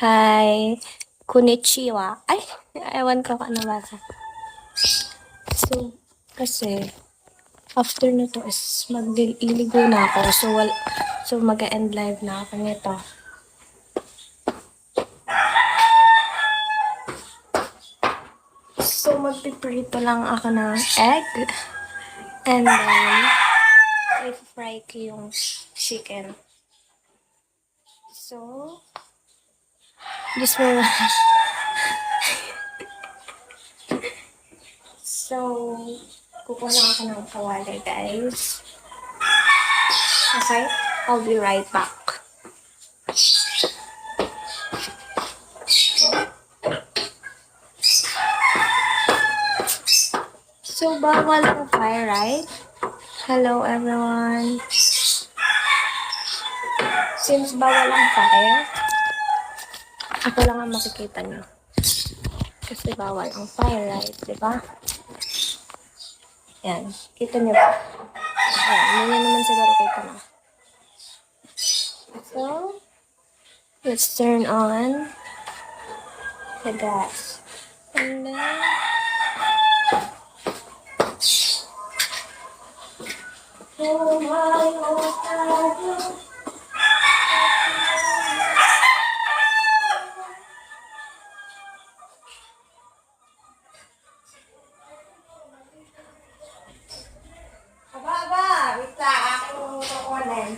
Hi, konnichiwa. Ay, ewan ko ano basa. So, kasi, after nito is magliligo na ako. So mag-end live na ako nito. So, magpiprito lang ako ng egg. And then, i-fry ko yung chicken. So, just for So, kukuha lang ako ng kawali, guys. Okay? I'll be right back. So, bawal ang fire, right? Hello, everyone. Since bawal ang fire, ako lang ang makikita nyo. Kasi bawal ang fire, right? Diba? Yan. Kita nyo ba? Ayan. Hindi naman siguro kita na. So, let's turn on the gas. And then, oh my God. Aba, wait lang. Aking kukunin.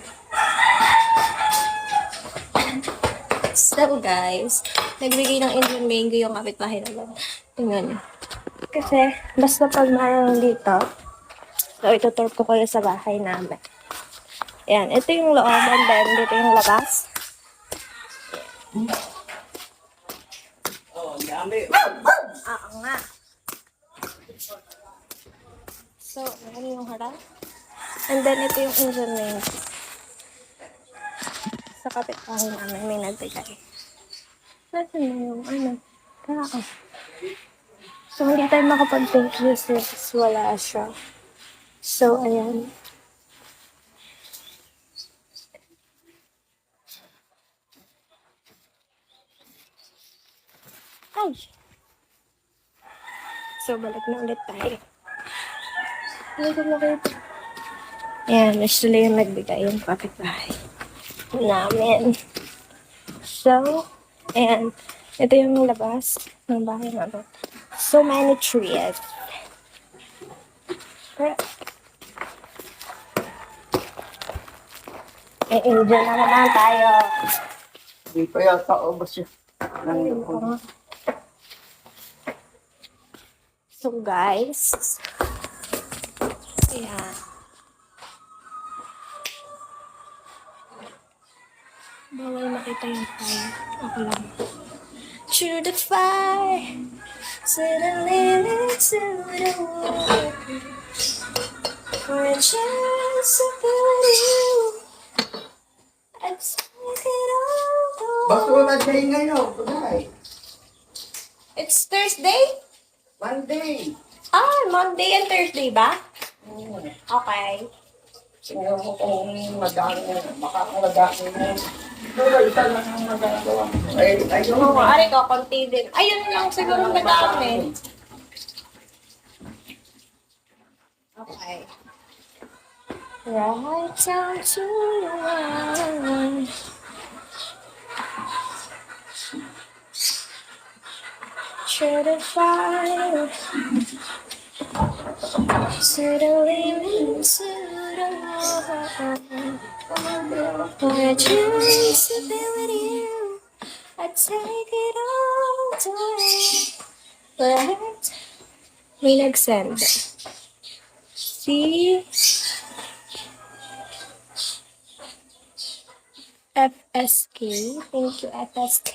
So guys, nagbigay ng Indian mango yung kapitbahay naman. Tingnan nyo. Kasi, basta pag marang dito, so ituturp ko kayo sa bahay namin. Ayan, ito yung loob and then dito yung labas. Oo nga. So, ano yung harap? And then ito yung Indian mango. Sa kapitbahay namin may nagbigay. Nasaan na yung ano? Tao. So, hindi tayo makapag-take use since wala siya. So, ayan. Ay! So, balik na ulit tayo. Hindi ko makita. Ayan, actually yung nagbigay yung kapitbahay namin. So, ayan. Ito yung labas ng bahay namin. So many trees. Enjoy na naman tayo. Hindi pa yata ubos yun. So guys, ayan. Bawal makita yung fire. Ako lang. Through the fire, suddenly into the water. For a chance to put you, I take it all. Basura day ngayon, kunay. It's Thursday? Monday. Ah, Monday and Thursday ba? Okay. Tingnan mo kung madami, makakaladami mo. Pero isa lang ang magagawa. Oo, ari ko, konti din. Ayun lang siguro madami. Okay. Right down to the line. Through the fire, suddenly into the water. For a chance to be with you, I take it all away. But may nag-send. Si FSK. Thank you, FSK.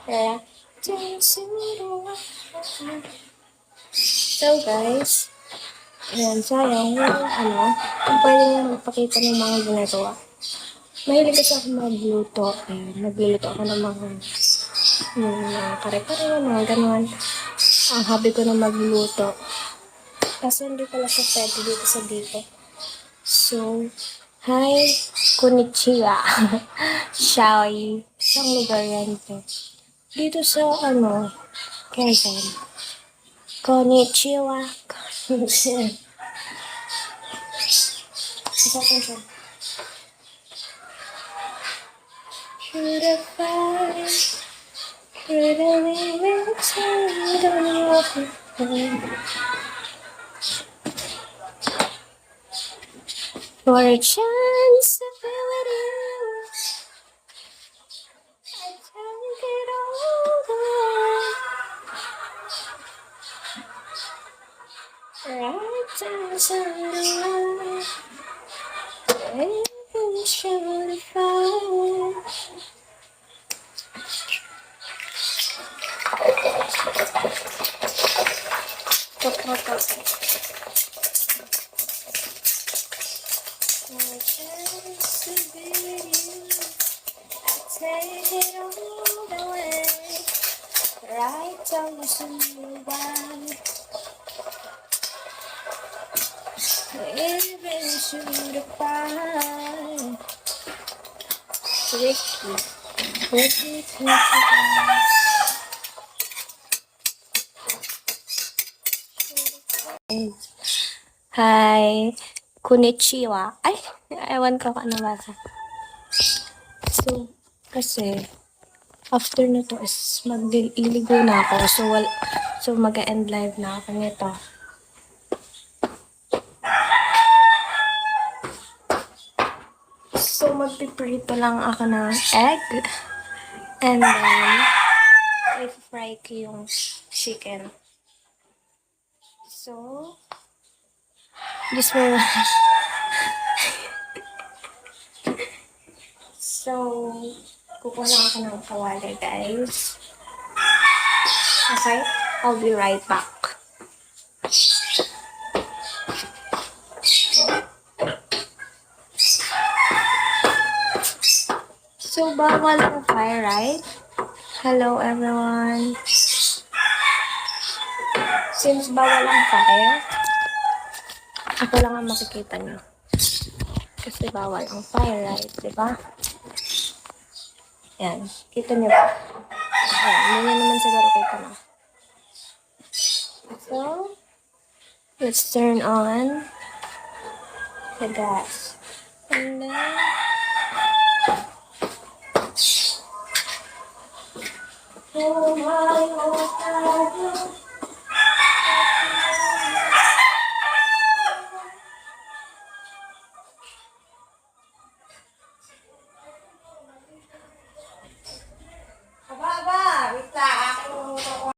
Yeah. So guys, ayan, sayang yung kung pwede nyo magpakita ng mga ginagawa. Mahilig kasi ako magluto. Ayan, nagluluto ako ng mga kare-kare, mga ganon. Ang hobby ko na magluto. Kasi hindi pala siya pwede dito sa dito. So, Hi, konnichiwa. Shaoi. Saan lugar yan to? Dito sa, Quezon. Konnichiwa. Konnichiwa. Isa ko siya. Through the fire, through the living through the water. For a chance to be with you, I take it all the way. Right times on the line, everything should have fine. For a chance to be with you, I take it all the way. Right times on the line. Even should have found Ricky. Ricky, Hi. Konnichiwa. Ay, ewan ko kung ano basa. So, kasi, after nito is magliligo na ako. So mag-end live na ako nito. So, magpiprito lang ako ng egg. And then, i-fry ko yung chicken. So, this will... So, kukuha lang ako ng kawali, guys. Okay? I'll be right back. So, bawal ang fire, right? Hello, everyone. Since bawal ang fire, ako lang ang makikita niyo. Kasi bawal ang fire, right? Diba? Yan. Kita niyo ba? Ayan. Hindi niyo naman siguro kita na. So, let's turn on the gas. And then, oh my, oh my,